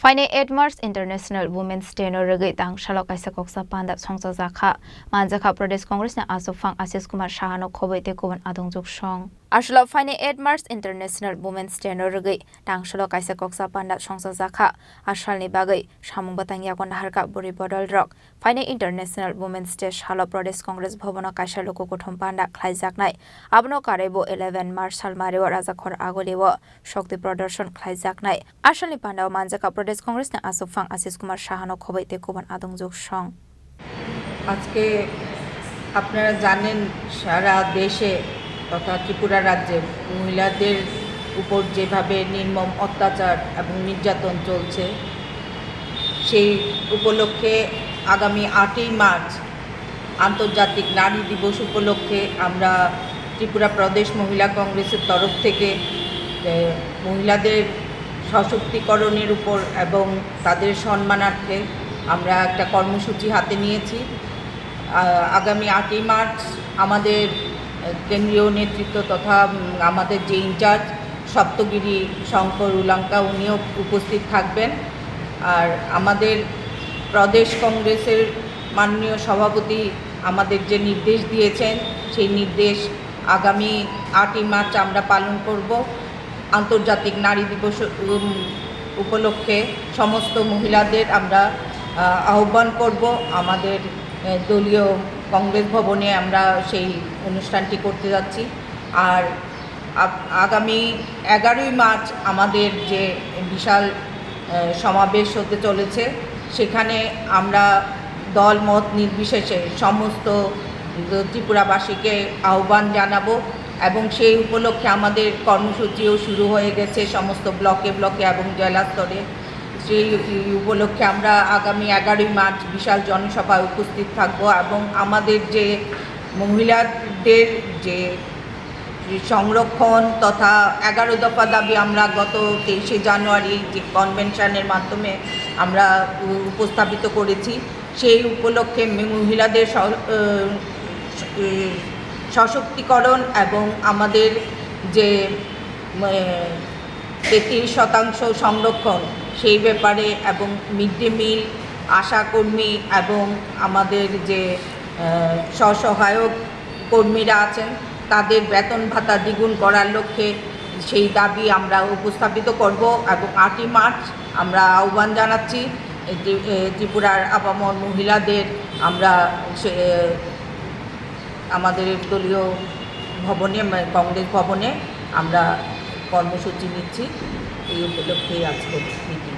Final 8 March International Women's Day no regi tang shalok kaisa koksa panda songsa zakha manjakha Pradesh Congress na asofang Asis Kumar Shahano khoboite kuban adong juksong Arshalo Final 8 March International Women's Day no regi tang shalok kaisa koksa panda songsa zakha ashalni bagai samung batang yakon harka buri bodol rok Final International Women's Day shalo Pradesh Congress bhobono kaisa loko kothom panda khlaijaknai abno karebo 11 March salmarewa rajakhor agolewo shokti pradarshon khlaijaknai ashalni panda manjakha Pradesh Congress na asofang Asis Kumar Shahano khoboite kuban adong juksong আজকে আপনারা জানেন সারা দেশে তথা ত্রিপুরা রাজ্যে মহিলাদের উপর যেভাবে নির্মম অত্যাচার এবং নির্যাতন চলছে সেই উপলক্ষে আগামী 8ই মার্চ আন্তর্জাতিক নারী দিবস উপলক্ষে আমরা ত্রিপুরা প্রদেশ মহিলা কংগ্রেসের তরফ থেকে মহিলাদের সশক্তিকরণের উপর এবং তাদের সম্মানার্থে আমরা একটা কর্মসূচি হাতে নিয়েছি আগামী 8ই মার্চ আমাদের কেন্দ্রীয় নেতৃত্ব তথা আমাদের যে ইনচার্জ সপ্তগিরি শঙ্কর উলাঙ্কা উনিও উপস্থিত থাকবেন আর আমাদের প্রদেশ কংগ্রেসের মাননীয় সভাপতি আমাদের যে নির্দেশ দিয়েছেন সেই নির্দেশ আগামী 8ই মার্চ আমরা পালন করব আন্তর্জাতিক নারী দিবস উপলক্ষে সমস্ত মহিলাদের আমরা আহ্বান করব আমাদের দলীয় কংগ্রেস ভবনে আমরা সেই অনুষ্ঠানটি করতে যাচ্ছি আর আগামী 11ই মার্চ আমাদের যে বিশাল সমাবেশ হতে চলেছে সেখানে আমরা দল মত নির্বিশেষে সমস্ত ত্রিপুরাবাসীকে আহ্বান জানাবো এবং সেই উপলক্ষে আমাদের কর্মসূচিও শুরু হয়ে গেছে সমস্ত ব্লকে ব্লকে এবং জেলা স্তরে সেই উপলক্ষে আমরা আগামী 11ই মার্চ বিশাল জনসভায় উপস্থিত থাকব এবং আমাদের যে মহিলাদের যে সংরক্ষণ তথা 11 দফা দাবি আমরা গত 23শে জানুয়ারি যে কনভেনশনের মাধ্যমে আমরা উপস্থাপিত করেছি সেই উপলক্ষে মহিলাদের সশক্তিকরণ এবং আমাদের যে 33% সংরক্ষণ সেই ব্যাপারে এবং মিড ডে মিল আশাকর্মী এবং আমাদের যে স্বসহায়ক কর্মীরা আছেন তাদের বেতন ভাতা দ্বিগুণ করার লক্ষ্যে সেই দাবি আমরা উপস্থাপিত করব এবং 8ই মার্চ আমরা আহ্বান জানাচ্ছি ত্রিপুরার আপামর মহিলাদের আমরা আমাদের দলীয় ভবনে কংগ্রেস ভবনে আমরা কর্মসূচি নিচ্ছি এই উপলক্ষেই আজকের মিটিং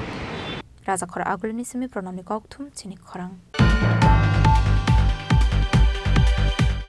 রাজাখর আগুলিনি সিমি প্রণামী ককথুম চিনি খরাং